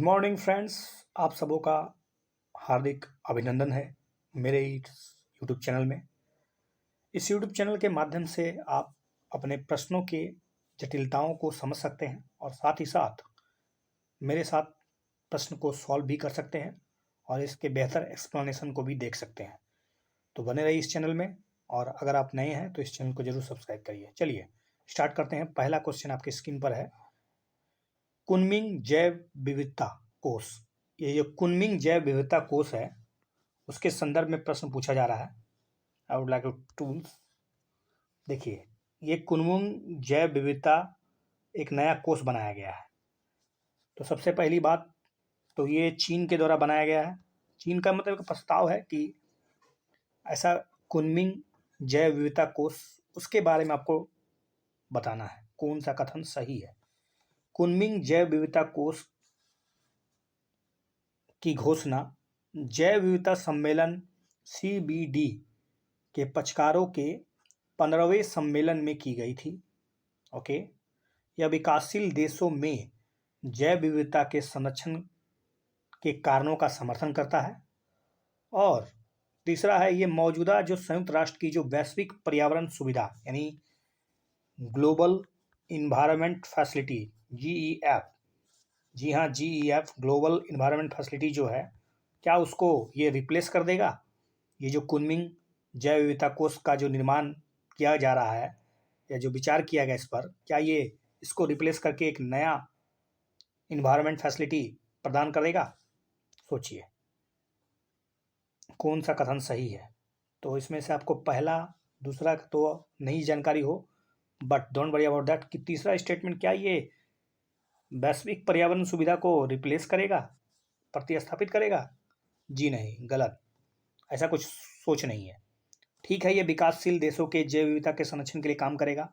Morning friends. आप सबों का हार्दिक अभिनंदन है मेरे इस यूट्यूब चैनल में। इस यूट्यूब चैनल के माध्यम से आप अपने प्रश्नों के जटिलताओं को समझ सकते हैं और साथ ही साथ मेरे साथ प्रश्न को सॉल्व भी कर सकते हैं और इसके बेहतर एक्सप्लेनेशन को भी देख सकते हैं। तो बने रहिए इस चैनल में, और अगर आप नए हैं तो इस चैनल को जरूर सब्सक्राइब करिए। चलिए स्टार्ट करते हैं। पहला क्वेश्चन आपकी स्क्रीन पर है, कुनमिंग जैव विविधता कोष। ये जो कुनमिंग जैव विविधता कोष है उसके संदर्भ में प्रश्न पूछा जा रहा है। I would like tools. देखिए, ये कुनमिंग जैव विविधता एक नया कोष बनाया गया है। तो सबसे पहली बात तो ये चीन के द्वारा बनाया गया है। चीन का मतलब एक प्रस्ताव है कि ऐसा कुनमिंग जैव विविधता कोष, उसके बारे में आपको बताना है कौन सा कथन सही है। कुनमिंग जैव विविधता कोष की घोषणा जैव विविधता सम्मेलन CBD के पक्षकारों के 15वें सम्मेलन में की गई थी। ओके, यह विकासशील देशों में जैव विविधता के संरक्षण के कारणों का समर्थन करता है। और तीसरा है, ये मौजूदा जो संयुक्त राष्ट्र की जो वैश्विक पर्यावरण सुविधा यानी ग्लोबल इन्वायरमेंट फैसिलिटी GEF, जी हाँ GEF ग्लोबल इन्वायरमेंट फैसिलिटी जो है, क्या उसको ये रिप्लेस कर देगा? ये जो कुनमिंग जैव विविधता कोष का जो निर्माण किया जा रहा है या जो विचार किया गया इस पर, क्या ये इसको रिप्लेस करके एक नया इन्वायरमेंट फैसिलिटी प्रदान करेगा? सोचिए कौन सा कथन सही है। तो इसमें से आपको पहला दूसरा तो नहीं जानकारी हो, but don't worry about that कि तीसरा स्टेटमेंट क्या ये वैश्विक पर्यावरण सुविधा को रिप्लेस करेगा, प्रतिस्थापित करेगा? जी नहीं, गलत। ऐसा कुछ सोच नहीं है। ठीक है, ये विकासशील देशों के जैव विविधता के संरक्षण के लिए काम करेगा।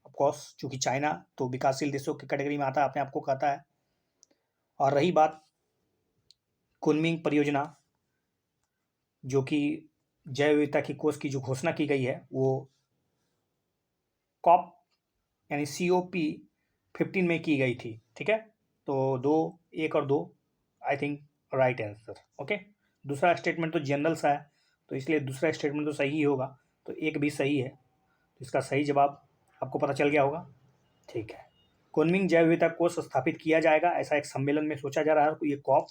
ऑफकोर्स चूंकि चाइना तो विकासशील देशों की कैटेगरी में आता है, अपने आप को कहता है। और रही बात कुनमिंग परियोजना, जो कि जैव विविधता की कोष की जो घोषणा की गई है वो कॉप यानी COP15 में की गई थी। ठीक है, तो दो, एक और दो I think right answer. Okay, दूसरा स्टेटमेंट तो जनरल सा है तो इसलिए दूसरा स्टेटमेंट तो सही ही होगा, तो एक भी सही है। तो इसका सही जवाब आपको पता चल गया होगा। ठीक है, कुनमिंग जैव विविधता कोष स्थापित किया जाएगा, ऐसा एक सम्मेलन में सोचा जा रहा है। ये कॉप,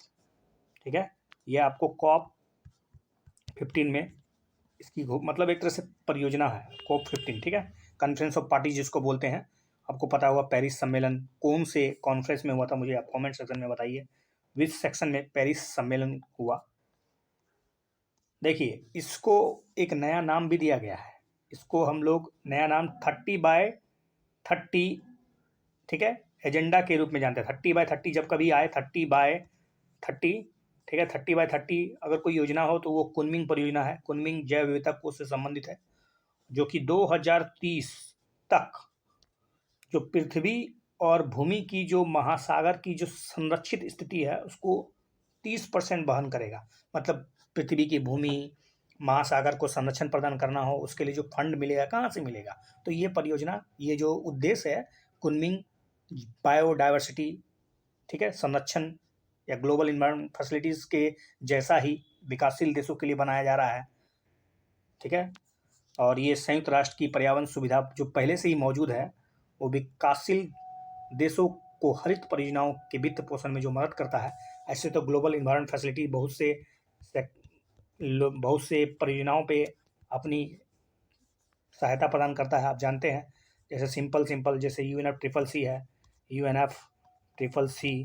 ठीक है, ये आपको COP15 में इसकी मतलब एक तरह से परियोजना है COP15। ठीक है, कॉन्फ्रेंस ऑफ पार्टी जिसको बोलते हैं। आपको पता होगा पेरिस सम्मेलन कौन से कॉन्फ्रेंस में हुआ था, मुझे आप कमेंट सेक्शन में बताइए विच सेक्शन में पेरिस सम्मेलन हुआ। देखिए, इसको एक नया नाम भी दिया गया है। इसको हम लोग नया नाम 30x30, ठीक है, एजेंडा के रूप में जानते हैं। 30x30 जब कभी आए 30x30, ठीक है, 30x30 अगर कोई योजना हो तो वो कुनमिंग परियोजना है। कुनमिंग जैव विविधता कोष से संबंधित है, जो कि 2030 तक जो पृथ्वी और भूमि की जो महासागर की जो संरक्षित स्थिति है उसको 30% वहन करेगा। मतलब पृथ्वी की भूमि महासागर को संरक्षण प्रदान करना हो, उसके लिए जो फंड मिलेगा कहाँ से मिलेगा? तो ये परियोजना, ये जो उद्देश्य है कुनमिंग बायोडाइवर्सिटी, ठीक है, संरक्षण या ग्लोबल इन्वायरमेंट फैसिलिटीज के जैसा ही विकासशील देशों के लिए बनाया जा रहा है। ठीक है, और ये संयुक्त राष्ट्र की पर्यावरण सुविधा जो पहले से ही मौजूद है वो विकासशील देशों को हरित परियोजनाओं के वित्त पोषण में जो मदद करता है। ऐसे तो ग्लोबल इन्वायरमेंट फैसिलिटी बहुत से परियोजनाओं पे अपनी सहायता प्रदान करता है, आप जानते हैं। जैसे सिंपल जैसे UNFCCC है, UNFCCC,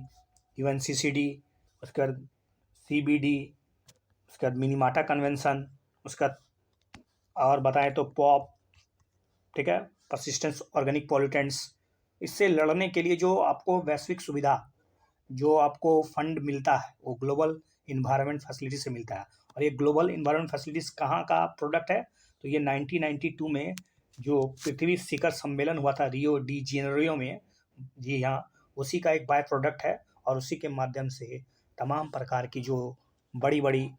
UNCCD, उसके बाद CBD, उसके बाद मिनीमाटा कन्वेंशन, उसका और बताएं तो पॉप, ठीक है, परसिस्टेंस ऑर्गेनिक पॉल्यूटेंट्स। इससे लड़ने के लिए जो आपको वैश्विक सुविधा, जो आपको फंड मिलता है वो ग्लोबल इन्वायरमेंट फैसिलिटी से मिलता है। और ये ग्लोबल इन्वायरमेंट फैसिलिटीज कहाँ का प्रोडक्ट है? तो ये 1992 में जो पृथ्वी शिखर सम्मेलन हुआ था रियो डी जेनेरियो में, जी हाँ, उसी का एक बाय प्रोडक्ट है। और उसी के माध्यम से तमाम प्रकार की जो बड़ी बड़ी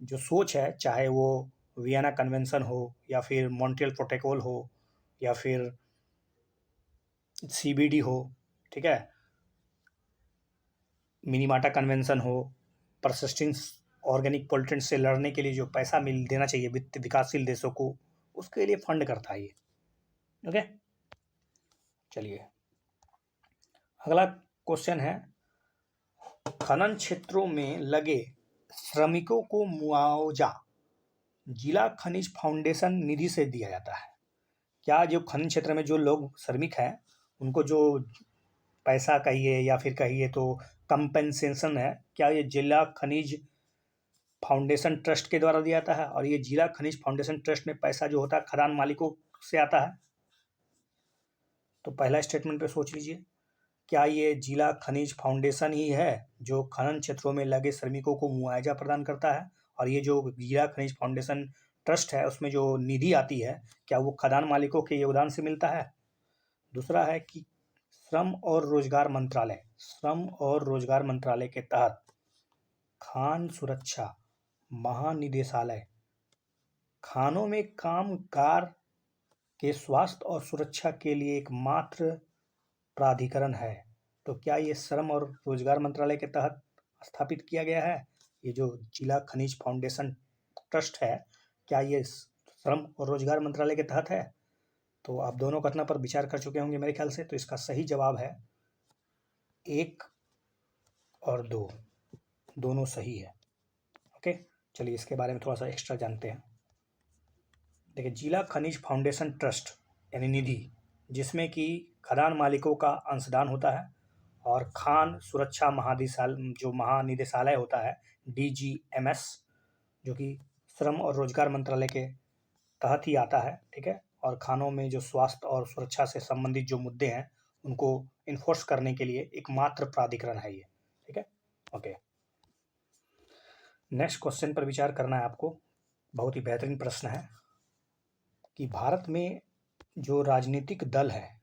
जो सोच है, चाहे वो वियना कन्वेंशन हो या फिर मॉन्ट्रियल प्रोटोकॉल हो या फिर CBD हो, ठीक है, मिनीमाटा कन्वेंशन हो, परसिस्टेंट ऑर्गेनिक पोल्यूटेंट से लड़ने के लिए जो पैसा मिल देना चाहिए विकासशील देशों को, उसके लिए फंड करता है ये। ओके, चलिए अगला क्वेश्चन है, खनन क्षेत्रों में लगे श्रमिकों को मुआवजा जिला खनिज फाउंडेशन निधि से दिया जाता है। क्या जो खनन क्षेत्र में जो लोग श्रमिक हैं उनको जो पैसा कहिए या फिर कहिए तो कंपेंसेशन है, क्या ये जिला खनिज फाउंडेशन ट्रस्ट के द्वारा दिया जाता है? और ये जिला खनिज फाउंडेशन ट्रस्ट में पैसा जो होता है खदान मालिकों से आता है? तो पहला स्टेटमेंट पे सोच लीजिए, क्या ये जिला खनिज फाउंडेशन ही है जो खनन क्षेत्रों में लगे श्रमिकों को मुआवजा प्रदान करता है? और ये जो जिला खनिज फाउंडेशन ट्रस्ट है उसमें जो निधि आती है क्या वो खदान मालिकों के योगदान से मिलता है? दूसरा है कि श्रम और रोजगार मंत्रालय के तहत खान सुरक्षा महानिदेशालय खानों में कामगार के स्वास्थ्य और सुरक्षा के लिए एकमात्र प्राधिकरण है। तो क्या ये श्रम और रोजगार मंत्रालय के तहत स्थापित किया गया है? ये जो जिला खनिज फाउंडेशन ट्रस्ट है क्या ये श्रम और रोजगार मंत्रालय के तहत है? तो आप दोनों कथनों पर विचार कर चुके होंगे मेरे ख्याल से। तो इसका सही जवाब है 1 और 2, दोनों सही है। ओके, चलिए इसके बारे में थोड़ा सा एक्स्ट्रा जानते हैं। देखिए, जिला खनिज फाउंडेशन ट्रस्ट यानी निधि, जिसमें कि खदान मालिकों का अंशदान होता है और खान सुरक्षा जो महानिदेशालय होता है DGMS, जो कि श्रम और रोजगार मंत्रालय के तहत ही आता है। ठीक है, और खानों में जो स्वास्थ्य और सुरक्षा से संबंधित जो मुद्दे हैं उनको इन्फोर्स करने के लिए एकमात्र प्राधिकरण है ये। ठीक है, ओके। नेक्स्ट क्वेश्चन पर विचार करना है आपको। बहुत ही बेहतरीन प्रश्न है कि भारत में जो राजनीतिक दल है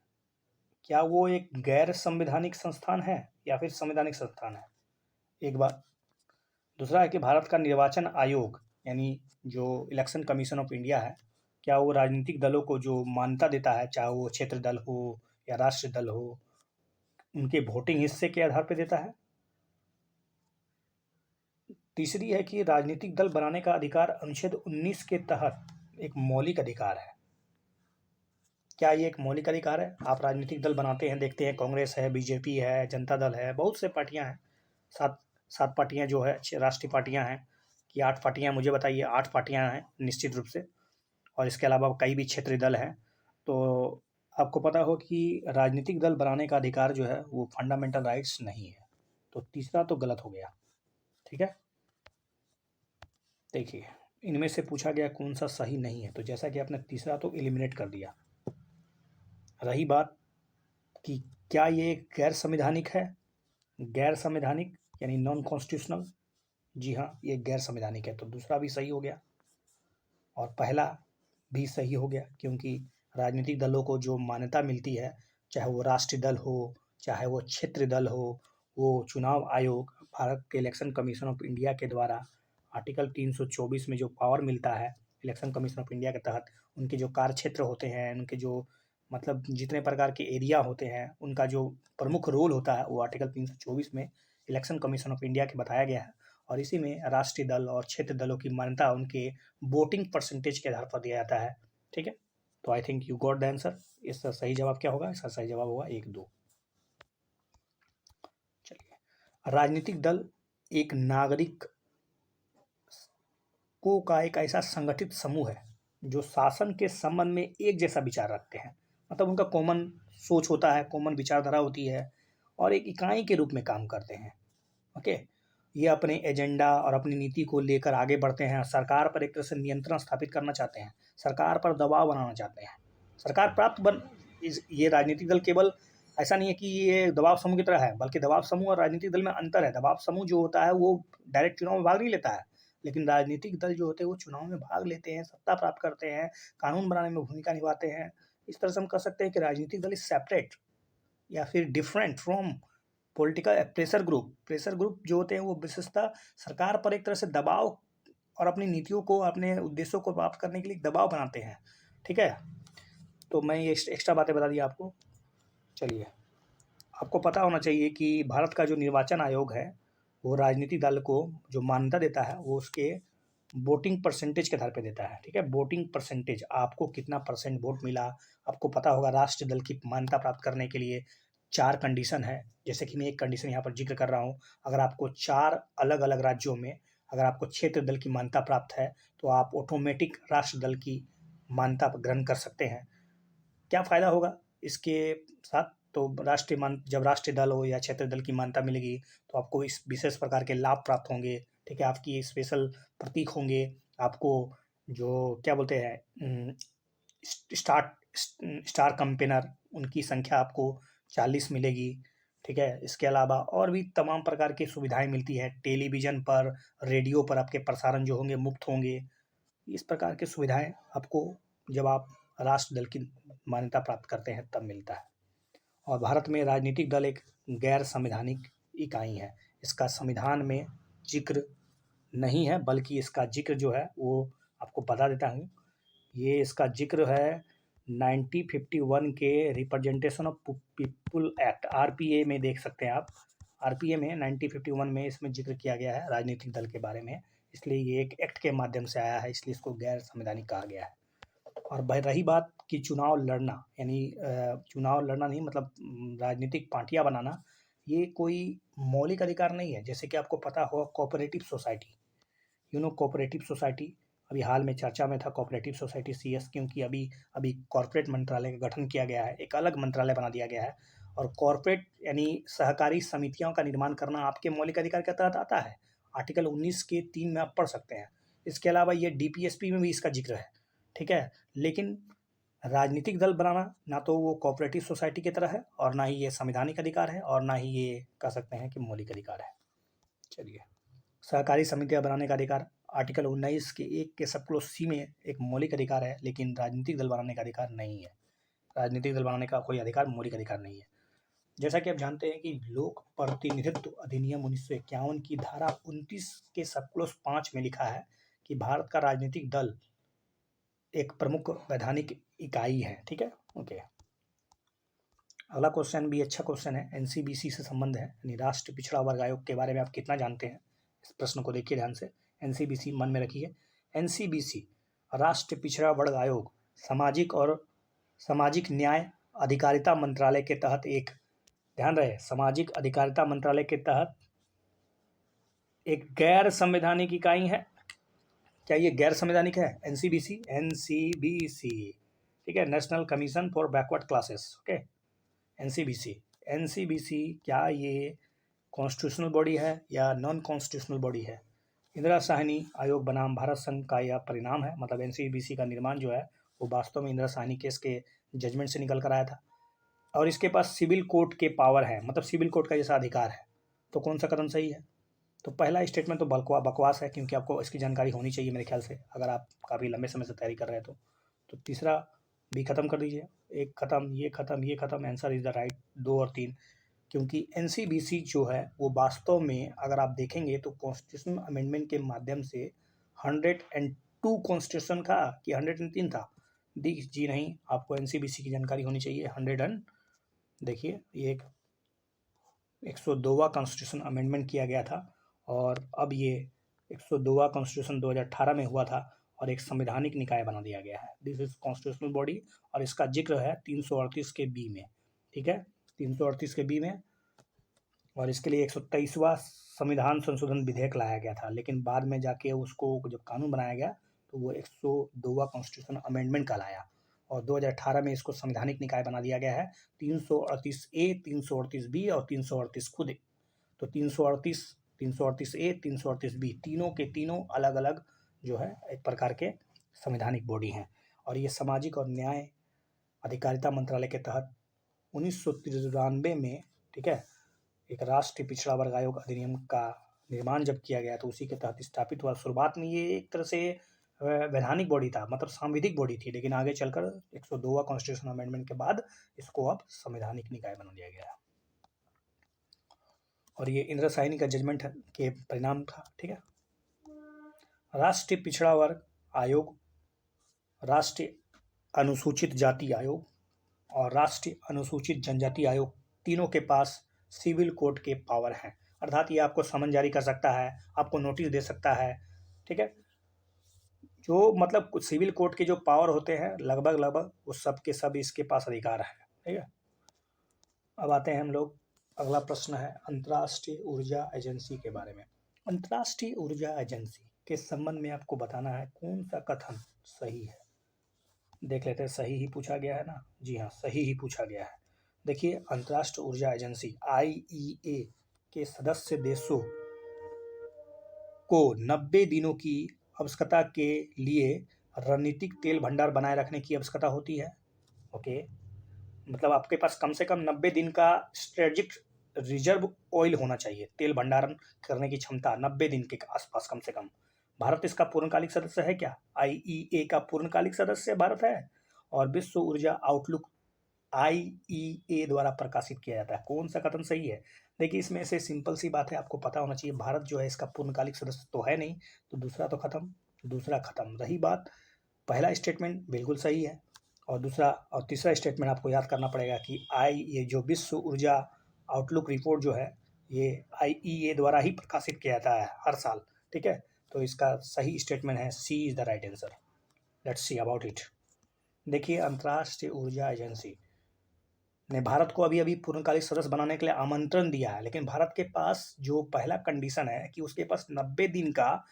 क्या वो एक गैर संवैधानिक संस्थान है या फिर संवैधानिक संस्थान है? एक बात। दूसरा है कि भारत का निर्वाचन आयोग यानी जो इलेक्शन कमीशन ऑफ इंडिया है क्या वो राजनीतिक दलों को जो मान्यता देता है, चाहे वो क्षेत्र दल हो या राष्ट्रीय दल हो, उनके वोटिंग हिस्से के आधार पर देता है? तीसरी है कि राजनीतिक दल बनाने का अधिकार अनुच्छेद 19 के तहत एक मौलिक अधिकार है। क्या ये एक मौलिक अधिकार है? आप राजनीतिक दल बनाते हैं, देखते हैं कांग्रेस है, बीजेपी है, जनता दल है, बहुत से पार्टियां हैं, सात पार्टियां जो है राष्ट्रीय पार्टियां हैं कि 8 पार्टियां, मुझे बताइए 8 पार्टियां हैं निश्चित रूप से, और इसके अलावा कई भी क्षेत्रीय दल हैं। तो आपको पता हो कि राजनीतिक दल बनाने का अधिकार जो है वो फंडामेंटल राइट्स नहीं है। तो तीसरा तो गलत हो गया। ठीक है, देखिए इनमें से पूछा गया कौन सा सही नहीं है, तो जैसा कि आपने तीसरा तो एलिमिनेट कर दिया। रही बात कि क्या ये गैर संवैधानिक है, गैर संवैधानिक यानी नॉन कॉन्स्टिट्यूशनल, जी हाँ ये गैर संवैधानिक है। तो दूसरा भी सही हो गया और पहला भी सही हो गया, क्योंकि राजनीतिक दलों को जो मान्यता मिलती है, चाहे वो राष्ट्रीय दल हो चाहे वो क्षेत्रीय दल हो, वो चुनाव आयोग भारत के इलेक्शन कमीशन ऑफ इंडिया के द्वारा आर्टिकल 324 में जो पावर मिलता है इलेक्शन कमीशन ऑफ इंडिया के तहत, उनके जो कार्य क्षेत्र होते हैं, उनके जो मतलब जितने प्रकार के एरिया होते हैं, उनका जो प्रमुख रोल होता है वो आर्टिकल 324 में इलेक्शन कमीशन ऑफ इंडिया के बताया गया है। और इसी में राष्ट्रीय दल और क्षेत्र दलों की मान्यता उनके वोटिंग परसेंटेज के आधार पर दिया जाता है। ठीक है, तो I think you got the answer. इसका सही जवाब क्या होगा? इसका सही जवाब होगा 1, 2। चलिए, राजनीतिक दल एक नागरिक को का एक ऐसा संगठित समूह है जो शासन के संबंध में एक जैसा विचार रखते हैं, मतलब उनका कॉमन सोच होता है, कॉमन विचारधारा होती है और एक इकाई के रूप में काम करते हैं। ओके, ये अपने एजेंडा और अपनी नीति को लेकर आगे बढ़ते हैं, सरकार पर एक तरह से नियंत्रण स्थापित करना चाहते हैं, सरकार पर दबाव बनाना चाहते हैं, सरकार प्राप्त ये राजनीतिक दल केवल ऐसा नहीं है कि ये दबाव समूह की तरह है, बल्कि दबाव समूह और राजनीतिक दल में अंतर है। दबाव समूह जो होता है वो डायरेक्ट चुनाव में भाग नहीं लेता है, लेकिन राजनीतिक दल जो होते हैं वो चुनाव में भाग लेते हैं, सत्ता प्राप्त करते हैं, कानून बनाने में भूमिका निभाते हैं। इस तरह से हम कह सकते हैं कि राजनीतिक दल इज सेपरेट या फिर different from political pressure group जो होते हैं वो विशेषतः सरकार पर एक तरह से दबाव और अपनी नीतियों को, अपने उद्देश्यों को प्राप्त करने के लिए दबाव बनाते हैं। ठीक है, तो मैं ये एक्स्ट्रा बातें बता दी आपको। चलिए आपको पता होना चाहिए कि भारत का जो निर्वाचन आयोग है, वो राजनीतिक दल को जो मान्यता देता है, वो उसके वोटिंग परसेंटेज के आधार पे देता है, ठीक है? वोटिंग परसेंटेज, आपको कितना परसेंट वोट मिला। आपको पता होगा राष्ट्रीय दल की मान्यता प्राप्त करने के लिए 4 कंडीशन है, जैसे कि मैं एक कंडीशन यहाँ पर ज़िक्र कर रहा हूँ। अगर आपको 4 अलग-अलग राज्यों में अगर आपको क्षेत्र दल की मान्यता प्राप्त है, तो आप ऑटोमेटिक राष्ट्र दल की मान्यता ग्रहण कर सकते हैं। क्या फ़ायदा होगा इसके साथ? तो जब राष्ट्रीय दल हो या क्षेत्रीय दल की मान्यता मिलेगी, तो आपको इस विशेष प्रकार के लाभ प्राप्त होंगे, ठीक है? आपकी स्पेशल प्रतीक होंगे, आपको जो क्या बोलते हैं स्टार कैम्पेनर, उनकी संख्या आपको 40 मिलेगी, ठीक है? इसके अलावा और भी तमाम प्रकार की सुविधाएँ मिलती हैं। टेलीविज़न पर, रेडियो पर आपके प्रसारण जो होंगे मुफ़्त होंगे। इस प्रकार की सुविधाएँ आपको जब आप राष्ट्र दल की मान्यता प्राप्त करते हैं तब मिलता है। और भारत में राजनीतिक दल एक गैर संवैधानिक इकाई है। इसका संविधान में ज़िक्र नहीं है, बल्कि इसका ज़िक्र जो है वो आपको बता देता हूँ। ये इसका ज़िक्र है 1951 के representation of people act RPA में देख सकते हैं आप। आरपीए में 1951 में इसमें ज़िक्र किया गया है राजनीतिक दल के बारे में, इसलिए ये एक एक्ट के माध्यम से आया है, इसलिए इसको गैर संवैधानिक कहा गया है। और भाई रही बात कि चुनाव लड़ना, यानी चुनाव लड़ना नहीं मतलब राजनीतिक पार्टियाँ बनाना, ये कोई मौलिक अधिकार नहीं है। जैसे कि आपको पता हो कोऑपरेटिव सोसाइटी, कोऑपरेटिव सोसाइटी अभी हाल में चर्चा में था कोऑपरेटिव सोसाइटी सीएस, क्योंकि अभी अभी कॉर्पोरेट मंत्रालय का गठन किया गया है, एक अलग मंत्रालय बना दिया गया है। और कॉर्पोरेट यानी सहकारी समितियों का निर्माण करना आपके मौलिक अधिकार के तहत आता है। आर्टिकल 19 के 3 में आप पढ़ सकते हैं। इसके अलावा ये डीपीएसपी में भी इसका जिक्र है, ठीक है? लेकिन राजनीतिक दल बनाना ना तो वो कोऑपरेटिव सोसाइटी की तरह है, और ना ही ये संवैधानिक अधिकार है, और ना ही ये कह सकते हैं कि मौलिक अधिकार है। चलिए, सहकारी समितियाँ बनाने का अधिकार आर्टिकल 19 के 1 के सब क्लॉज सी में एक मौलिक अधिकार है, लेकिन राजनीतिक दल बनाने का अधिकार नहीं है। राजनीतिक दल बनाने का कोई अधिकार मौलिक अधिकार नहीं है। जैसा कि आप जानते हैं कि लोक प्रतिनिधित्व अधिनियम 1951 की धारा 29 के सब क्लॉज 5 में लिखा है कि भारत का राजनीतिक दल एक प्रमुख वैधानिक इकाई है, ठीक है? ओके। अगला क्वेश्चन भी अच्छा क्वेश्चन है, एनसीबीसी से संबंध है, यानी राष्ट्रीय पिछड़ा वर्ग आयोग के बारे में आप कितना जानते हैं? इस प्रश्न को देखिए ध्यान से, एनसीबीसी मन में रखिए। एनसीबीसी राष्ट्रीय पिछड़ा वर्ग आयोग सामाजिक न्याय अधिकारिता मंत्रालय के तहत एक, ध्यान रहे, सामाजिक अधिकारिता मंत्रालय के तहत एक गैर संवैधानिक इकाई है। क्या ये गैर संवैधानिक है? एनसीबीसी, ठीक है, national commission for backward classes, okay. NCBC क्या ये कॉन्स्टिट्यूशनल बॉडी है या नॉन कॉन्स्टिट्यूशनल बॉडी है? इंदिरा साहनी आयोग बनाम भारत संघ का यह परिणाम है, मतलब एनसीबीसी का निर्माण जो है वो वास्तव में इंदिरा साहनी केस के जजमेंट से निकल कर आया था, और इसके पास सिविल कोर्ट के पावर है, मतलब सिविल कोर्ट का जैसा अधिकार है। तो कौन सा कदम सही है? तो पहला स्टेटमेंट तो बकवास है, क्योंकि आपको इसकी जानकारी होनी चाहिए मेरे ख्याल से, अगर आप काफ़ी लंबे समय से तैयारी कर रहे हैं तो तीसरा भी ख़त्म कर दीजिए, एक ख़त्म, ये ख़त्म, ये ख़त्म, आंसर इज़ द राइट 2 और 3। क्योंकि एनसीबीसी जो है वो वास्तव में अगर आप देखेंगे तो कॉन्स्टिट्यूशन अमेंडमेंट के माध्यम से 102 कॉन्स्टिट्यूशन का कि 103 था, जी नहीं, आपको एनसीबीसी की जानकारी होनी चाहिए। 100 एंड देखिए, ये एक 102वां कॉन्स्टिट्यूशन अमेंडमेंट किया गया था, और अब ये 102वां कॉन्स्टिट्यूशन 2018 में हुआ था, और एक संवैधानिक निकाय बना दिया गया है। दिस इज कॉन्स्टिट्यूशनल बॉडी, और इसका जिक्र है 338 के बी में, ठीक है, 338 के बी में। और इसके लिए 123वां संविधान संशोधन विधेयक लाया गया था, लेकिन बाद में जाके उसको जब कानून बनाया गया तो वो 102वां कॉन्स्टिट्यूशन अमेंडमेंट कहलाया, और 2018 में इसको संवैधानिक निकाय बना दिया गया है। 338 ए, 338 बी और 338 खुद। तो 338, 338 ए, 338 बी, तीनों के तीनों अलग अलग जो है एक प्रकार के संवैधानिक बॉडी हैं, और ये सामाजिक और न्याय अधिकारिता मंत्रालय के तहत 1993 में, ठीक है, एक राष्ट्रीय पिछड़ा वर्ग आयोग अधिनियम का निर्माण जब किया गया तो उसी के तहत स्थापित हुआ। शुरुआत में ये एक तरह से वैधानिक बॉडी था, मतलब सांविधिक बॉडी थी, लेकिन आगे चलकर 102वां कॉन्स्टिट्यूशन अमेंडमेंट के बाद इसको अब संवैधानिक निकाय बना दिया गया है, और ये इंदिरा साहनी का जजमेंट के परिणाम था, ठीक है। राष्ट्रीय पिछड़ा वर्ग आयोग, राष्ट्रीय अनुसूचित जाति आयोग और राष्ट्रीय अनुसूचित जनजाति आयोग तीनों के पास सिविल कोर्ट के पावर हैं, अर्थात ये आपको समन जारी कर सकता है, आपको नोटिस दे सकता है, ठीक है। जो मतलब कुछ सिविल कोर्ट के जो पावर होते हैं लगभग लगभग वो सब के सब इसके पास अधिकार है, ठीक है। अब आते हैं हम लोग, अगला प्रश्न है अंतर्राष्ट्रीय ऊर्जा एजेंसी के बारे में। अंतर्राष्ट्रीय ऊर्जा एजेंसी के संबंध में आपको बताना है कौन सा कथन सही है। देख लेते हैं, सही ही पूछा गया है ना? जी हाँ, सही ही पूछा गया है। देखिए, अंतर्राष्ट्रीय ऊर्जा एजेंसी IEA के सदस्य देशों को 90 दिनों की आवश्यकता के लिए रणनीतिक तेल भंडार बनाए रखने की आवश्यकता होती है। ओके, मतलब आपके पास कम से कम 90 दिन का स्ट्रेटेजिक रिजर्व ऑयल होना चाहिए, तेल भंडारण करने की क्षमता 90 दिन के आसपास कम से कम। भारत इसका पूर्णकालिक सदस्य है क्या? IEA का पूर्णकालिक सदस्य भारत है, और विश्व ऊर्जा आउटलुक IEA द्वारा प्रकाशित किया जाता है। कौन सा कथन सही है? देखिए, इसमें से सिंपल सी बात है, आपको पता होना चाहिए, भारत जो है इसका पूर्णकालिक सदस्य तो है नहीं, तो दूसरा तो खत्म, दूसरा खत्म। रही बात, पहला स्टेटमेंट बिल्कुल सही है, और दूसरा और तीसरा स्टेटमेंट आपको याद करना पड़ेगा कि ये जो विश्व ऊर्जा आउटलुक रिपोर्ट जो है ये IEA द्वारा ही प्रकाशित किया जाता है हर साल, ठीक है। तो इसका सही स्टेटमेंट है C is the right answer. Let's see about it. देखिए, अंतर्राष्ट्रीय ऊर्जा एजेंसी ने भारत को अभी अभी पूर्णकालिक सदस्य बनाने के लिए आमंत्रण दिया है, लेकिन भारत के पास जो पहला कंडीशन है कि उसके पास 90 दिन का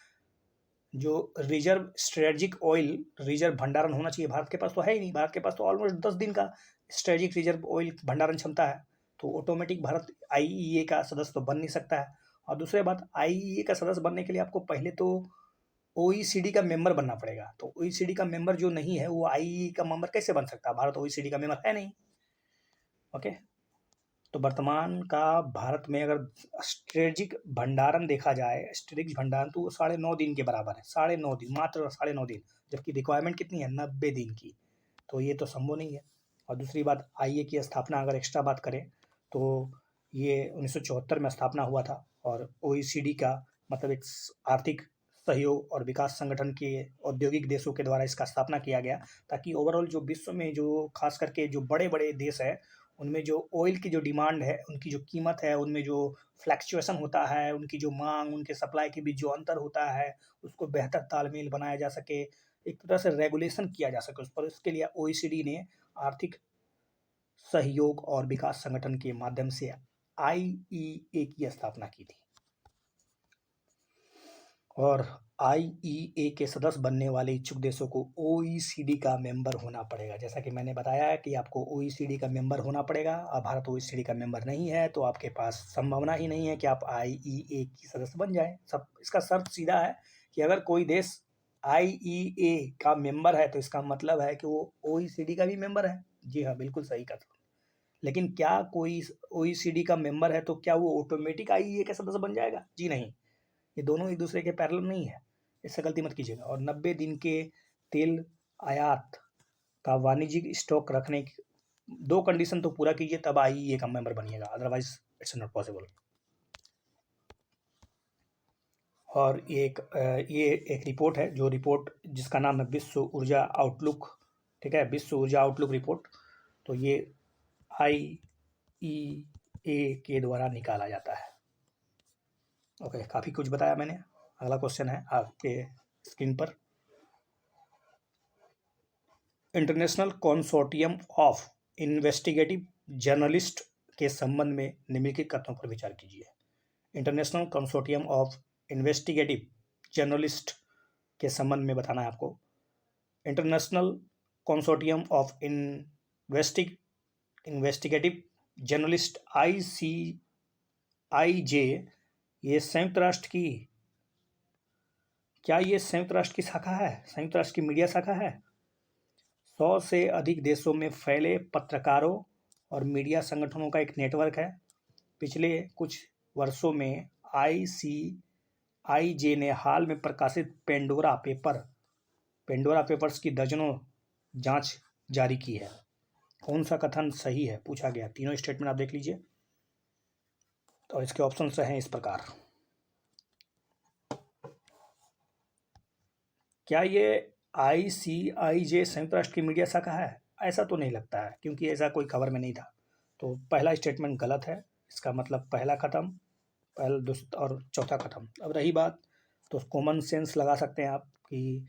जो रिजर्व स्ट्रेटजिक ऑयल रिजर्व भंडारण होना चाहिए। भारत के पास तो है ही नहीं, भारत के पास तो ऑलमोस्ट 10 दिन का स्ट्रेटजिक रिजर्व ऑयल भंडारण क्षमता है, तो ऑटोमेटिक भारत IEA का सदस्य तो बन नहीं सकता है। और दूसरी बात, IEA का सदस्य बनने के लिए आपको पहले तो OECD का मेंबर बनना पड़ेगा, तो OECD का मेंबर जो नहीं है वो IEA का मेंबर कैसे बन सकता है? भारत OECD का मेंबर है नहीं। ओके, तो वर्तमान का भारत में अगर स्ट्रेटजिक भंडारण देखा जाए, स्ट्रेटजिक भंडारण तो 9.5 दिन के बराबर है, 9.5 दिन, मात्र 9.5 दिन, जबकि रिक्वायरमेंट कितनी है? 90 दिन की। तो ये तो संभव नहीं है। और दूसरी बात, IEA की स्थापना अगर एक्स्ट्रा बात करें तो ये 1974 में स्थापना हुआ था, और OECD का मतलब एक आर्थिक सहयोग और विकास संगठन के औद्योगिक देशों के द्वारा इसका स्थापना किया गया, ताकि ओवरऑल जो विश्व में जो खास करके जो बड़े बड़े देश है उनमें जो ऑयल की जो डिमांड है, उनकी जो कीमत है, उनमें जो फ्लैक्चुएशन होता है, उनकी जो मांग, उनके सप्लाई के बीच जो अंतर होता है, उसको बेहतर तालमेल बनाया जा सके, एक तरह से रेगुलेशन किया जा सके उस पर, इसके लिए OECD ने आर्थिक सहयोग और विकास संगठन के माध्यम से IEA की स्थापना की थी। और IEA के सदस्य बनने वाले इच्छुक देशों को OECD का मेंबर होना पड़ेगा। जैसा कि मैंने बताया है कि आपको OECD का मेंबर होना पड़ेगा, और भारत OECD का मेंबर नहीं है, तो आपके पास संभावना ही नहीं है कि आप IEA की सदस्य बन जाएं। सब इसका शर्त सीधा है कि अगर कोई देश IEA का मेंबर है तो इसका मतलब है कि वो OECD का भी मेंबर है। जी हाँ, बिल्कुल सही कहा। लेकिन क्या कोई OECD का मेंबर है तो क्या वो ऑटोमेटिक IEA का सदस्य बन जाएगा? जी नहीं, ये दोनों एक दूसरे के पैरेलल नहीं है, इससे गलती मत कीजिएगा। और 90 दिन के तेल आयात का वाणिज्यिक स्टॉक रखने की 2 कंडीशन तो पूरा कीजिए, तब IEA का मेंबर बनिएगा, अदरवाइज इट्स नॉट पॉसिबल। और ये एक रिपोर्ट है, जो रिपोर्ट जिसका नाम है विश्व ऊर्जा आउटलुक, ठीक है, विश्व ऊर्जा आउटलुक रिपोर्ट, तो ये IEA के द्वारा निकाला जाता है। ओके, काफ़ी कुछ बताया मैंने। अगला क्वेश्चन है आपके स्क्रीन पर, international consortium of investigative journalist के संबंध में निम्नलिखित कथनों पर विचार कीजिए। International consortium of investigative journalist के संबंध में बताना है आपको। International consortium of investigative journalist ICIJ, ये संयुक्त राष्ट्र की, क्या ये संयुक्त राष्ट्र की शाखा है? संयुक्त राष्ट्र की मीडिया शाखा है। 100 से अधिक देशों में फैले पत्रकारों और मीडिया संगठनों का एक नेटवर्क है। पिछले कुछ वर्षों में ICIJ ने हाल में प्रकाशित पेंडोरा पेपर्स की दर्जनों जांच जारी की है। कौन सा कथन सही है पूछा गया। तीनों स्टेटमेंट आप देख लीजिए, और इसके ऑप्शंस हैं इस प्रकार। क्या ये ICIJ संयुक्त राष्ट्र की मीडिया शाखा है? ऐसा तो नहीं लगता है, क्योंकि ऐसा कोई खबर में नहीं था। तो पहला स्टेटमेंट गलत है, इसका मतलब पहला ख़त्म, पहला दूसरा और चौथा ख़त्म। अब रही बात, तो कॉमन सेंस लगा सकते हैं आप कि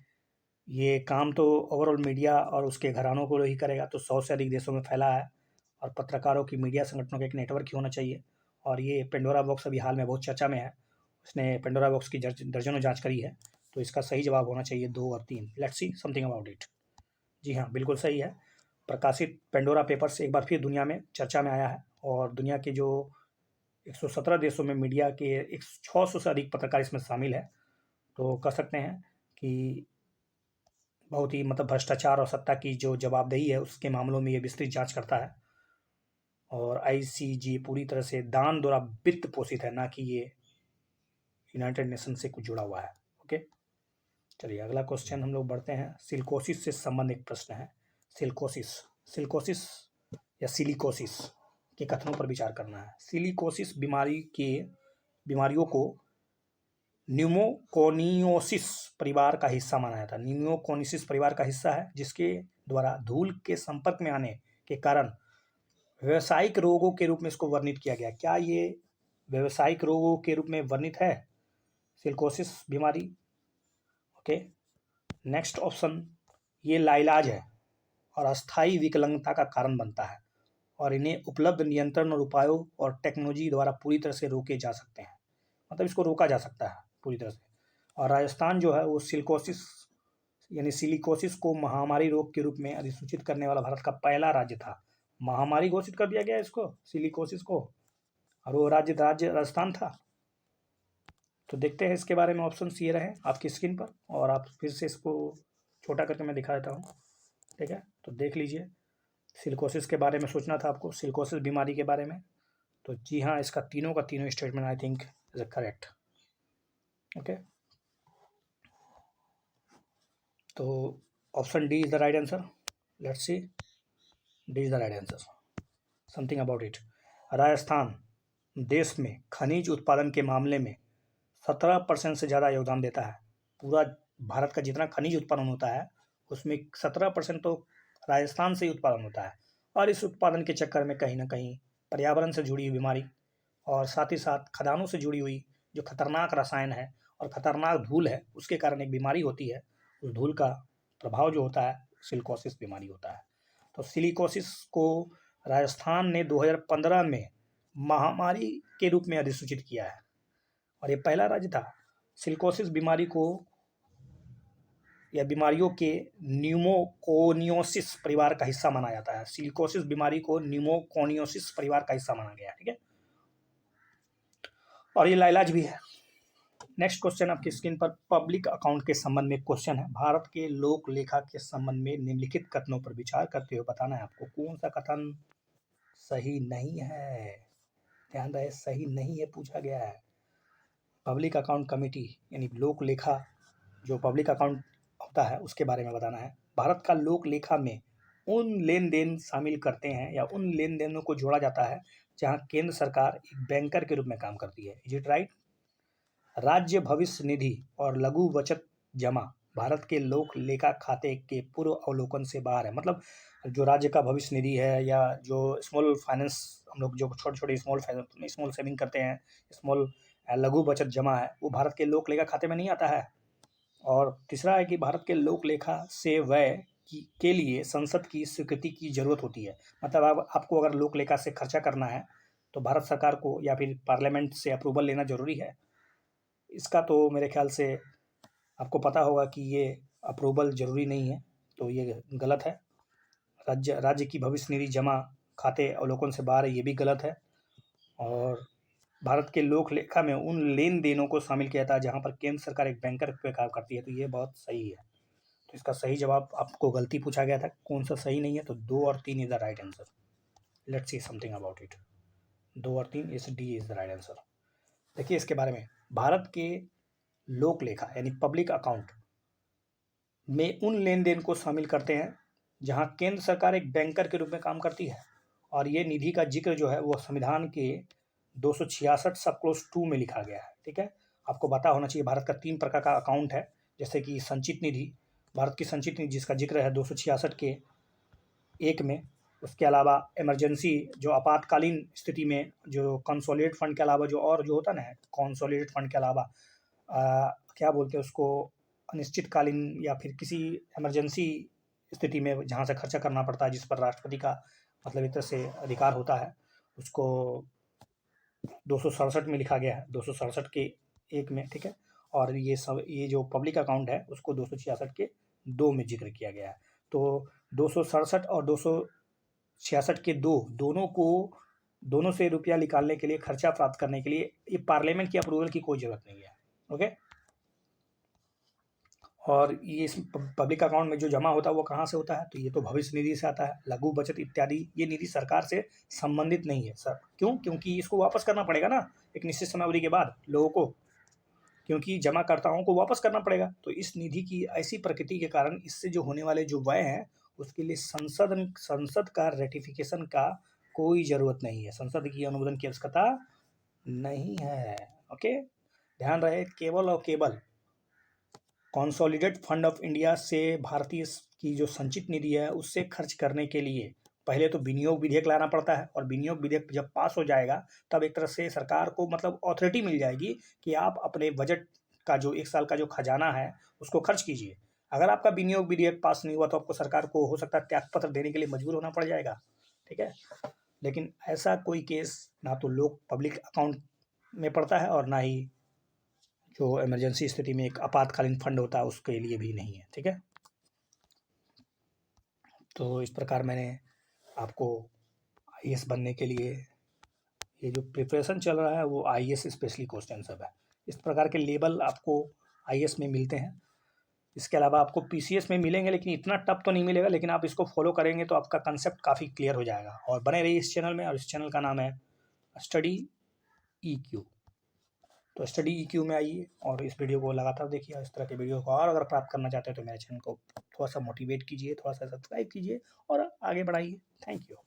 ये काम तो ओवरऑल मीडिया और उसके घरानों को ही करेगा, तो 100 से अधिक देशों में फैला है और पत्रकारों की मीडिया संगठनों का एक नेटवर्क ही होना चाहिए। और ये पेंडोरा बॉक्स अभी हाल में बहुत चर्चा में है, उसने पेंडोरा बॉक्स की दर्जनों जांच करी है, तो इसका सही जवाब होना चाहिए 2 और 3। Let's see something about it. जी हाँ, बिल्कुल सही है। प्रकाशित पेंडोरा पेपर्स एक बार फिर दुनिया में चर्चा में आया है और दुनिया के जो 117 देशों में मीडिया के 600 से अधिक पत्रकार इसमें शामिल है। तो कह सकते हैं कि बहुत ही मतलब भ्रष्टाचार और सत्ता की जो जवाबदेही है उसके मामलों में ये विस्तृत जांच करता है और आईसीजे पूरी तरह से दान द्वारा वित्त पोषित है, ना कि ये यूनाइटेड नेशन से कुछ जुड़ा हुआ है। ओके, चलिए अगला क्वेश्चन हम लोग बढ़ते हैं। सिलिकोसिस से संबंधित एक प्रश्न है। सिलिकोसिस या सिलिकोसिस के कथनों पर विचार करना है। सिलिकोसिस बीमारियों को न्यूमोकोनियोसिस परिवार का हिस्सा माना जाता है। न्यूमोकोनियोसिस परिवार का हिस्सा है जिसके द्वारा धूल के संपर्क में आने के कारण व्यावसायिक रोगों के रूप में इसको वर्णित किया गया। क्या ये व्यावसायिक रोगों के रूप में वर्णित है सिलिकोसिस बीमारी? ओके, नेक्स्ट ऑप्शन, ये लाइलाज है और अस्थायी विकलांगता का कारण बनता है और इन्हें उपलब्ध नियंत्रण और उपायों और टेक्नोलॉजी द्वारा पूरी तरह से रोके जा सकते हैं, मतलब इसको रोका जा सकता है पूरी तरह से। और राजस्थान जो है वो सिलिकोसिस को महामारी रोग के रूप में अधिसूचित करने वाला भारत का पहला राज्य था। महामारी घोषित कर दिया गया इसको, सिलिकोसिस को, और वो राज्य राजस्थान था। तो देखते हैं इसके बारे में, ऑप्शन ये रहे आपकी स्क्रीन पर और आप फिर से इसको छोटा करके मैं दिखा देता हूँ। ठीक है, तो देख लीजिए, सिलिकोसिस के बारे में सोचना था आपको, सिलिकोसिस बीमारी के बारे में। तो जी हाँ, इसका तीनों का तीनों statement I think is correct. Okay, तो option D is the right answer. Let's see, D is the right answer. Something about it. Rajasthan देश में खनिज उत्पादन के मामले में 17% से ज़्यादा योगदान देता है। पूरा भारत का जितना खनिज उत्पादन होता है उसमें 17% तो राजस्थान से ही उत्पादन होता है। और इस उत्पादन के चक्कर में कहीं ना कहीं पर्यावरण से जुड़ी हुई बीमारी और साथ ही साथ खदानों से जुड़ी हुई जो खतरनाक रसायन है और खतरनाक धूल है उसके कारण एक बीमारी होती है। उस धूल का प्रभाव जो होता है सिलिकोसिस बीमारी होता है। तो सिलिकोसिस को राजस्थान ने 2015 में महामारी के रूप में अधिसूचित किया है और ये पहला राज्य था। सिलिकोसिस बीमारी को या बीमारियों के न्यूमोकोनियोसिस परिवार का हिस्सा माना जाता है। सिलिकोसिस बीमारी को न्यूमोकोनियोसिस परिवार का हिस्सा माना गया है। ठीक है, और ये लाइलाज भी है। नेक्स्ट क्वेश्चन आपकी स्क्रीन पर पब्लिक अकाउंट के संबंध में क्वेश्चन है। भारत के लोक लेखा के संबंध में निम्नलिखित कथनों पर विचार करते हुए बताना है आपको कौन सा कथन सही नहीं है। ध्यान रहे, सही नहीं है पूछा गया है। पब्लिक अकाउंट कमेटी यानी लोक लेखा जो पब्लिक अकाउंट होता है उसके बारे में बताना है। भारत का लोक लेखा में उन लेन देन शामिल करते हैं या उन लेन देनों को जोड़ा जाता है जहां केंद्र सरकार एक बैंकर के रूप में काम करती है। Is it right? राज्य भविष्य निधि और लघु बचत जमा भारत के लोक लेखा खाते के पूर्व अवलोकन से बाहर है। मतलब जो राज्य का भविष्य निधि है या जो स्मॉल फाइनेंस, हम लोग जो छोटे छोटे स्मॉल सेविंग करते हैं, स्मॉल लघु बचत जमा है, वो भारत के लोक लेखा खाते में नहीं आता है। और तीसरा है कि भारत के लोक लेखा से व्यय के लिए संसद की स्वीकृति की जरूरत होती है। मतलब आपको अगर लोक लेखा से खर्चा करना है तो भारत सरकार को या फिर पार्लियामेंट से अप्रूवल लेना जरूरी है। इसका तो मेरे ख्याल से आपको पता होगा कि ये अप्रूवल ज़रूरी नहीं है, तो ये गलत है। राज्य की भविष्य निधि जमा खाते अवलोकन से बाहर है, ये भी गलत है। और भारत के लोक लेखा में उन लेन देनों को शामिल किया था जहाँ पर केंद्र सरकार एक बैंकर पे काम करती है, तो ये बहुत सही है। तो इसका सही जवाब आपको गलती पूछा गया था, कौन सा सही नहीं है, तो 2 और 3 is the right answer. Let's see something about it. 2 और 3 इस D is the right answer. देखिए इसके बारे में, भारत के लोक लेखा यानी पब्लिक अकाउंट में उन लेन देन को शामिल करते हैं जहां केंद्र सरकार एक बैंकर के रूप में काम करती है। और ये निधि का जिक्र जो है वो संविधान के 266 सब क्लोज 2 में लिखा गया है। ठीक है, आपको पता होना चाहिए भारत का 3 प्रकार का अकाउंट है, जैसे कि संचित निधि, भारत की संचित निधि जिसका जिक्र है 266 के 1 में, उसके अलावा इमरजेंसी जो आपातकालीन स्थिति में जो कंसोलिडेट फंड के अलावा जो और जो होता है ना, कंसोलिडेट फंड के अलावा क्या बोलते हैं उसको, अनिश्चितकालीन या फिर किसी इमरजेंसी स्थिति में जहाँ से खर्चा करना पड़ता है, जिस पर राष्ट्रपति का मतलब एक तरह से अधिकार होता है, उसको 267 में लिखा गया है, 267 के 1 में, ठीक है। और ये जो पब्लिक अकाउंट है उसको 266 के 2 में जिक्र किया गया है। तो 267 और 266 के 2 दोनों से रुपया निकालने के लिए, खर्चा प्राप्त करने के लिए ये पार्लियामेंट की अप्रूवल की कोई ज़रूरत नहीं है। ओके। और ये इस पब्लिक अकाउंट में जो जमा होता है वो कहाँ से होता है, तो ये तो भविष्य निधि से आता है, लघु बचत इत्यादि। ये निधि सरकार से संबंधित नहीं है सर। क्यों? क्योंकि इसको वापस करना पड़ेगा ना एक निश्चित समयावधि के बाद लोगों को, क्योंकि जमाकर्ताओं को वापस करना पड़ेगा। तो इस निधि की ऐसी प्रकृति के कारण इससे जो होने वाले जो व्यय हैं उसके लिए संसद का रेटिफिकेशन का कोई ज़रूरत नहीं है, संसद की अनुमोदन की आवश्यकता नहीं है। ओके, ध्यान रहे, केवल और केवल कॉन्सोलिडेट फंड ऑफ इंडिया से भारतीय की जो संचित निधि है उससे खर्च करने के लिए पहले तो विनियोग विधेयक लाना पड़ता है, और विनियोग विधेयक जब पास हो जाएगा तब एक तरह से सरकार को मतलब अथॉरिटी मिल जाएगी कि आप अपने बजट का जो 1 साल का जो खजाना है उसको खर्च कीजिए। अगर आपका विनियोग विधेयक पास नहीं हुआ तो आपको सरकार को हो सकता है त्यागपत्र देने के लिए मजबूर होना पड़ जाएगा, ठीक है। लेकिन ऐसा कोई केस ना तो लोग पब्लिक अकाउंट में पड़ता है और ना ही जो इमरजेंसी स्थिति में एक आपातकालीन फंड होता है उसके लिए भी नहीं है, ठीक है। तो इस प्रकार मैंने आपको आईएएस बनने के लिए ये जो प्रिपरेशन चल रहा है वो आईएएस स्पेशली क्वेश्चन सब है। इस प्रकार के लेवल आपको आईएएस में मिलते हैं। इसके अलावा आपको पीसीएस में मिलेंगे, लेकिन इतना टफ तो नहीं मिलेगा, लेकिन आप इसको फॉलो करेंगे तो आपका कंसेप्ट काफ़ी क्लियर हो जाएगा। और बने रहिए इस चैनल में, और इस चैनल का नाम है स्टडी ईक्यू। तो स्टडी ईक्यू में आइए और इस वीडियो को लगातार देखिए। इस तरह के वीडियो को और अगर प्राप्त करना चाहते हैं तो मेरे चैनल को थोड़ा सा मोटिवेट कीजिए, थोड़ा सा सब्सक्राइब कीजिए और आगे बढ़ाइए। Thank you.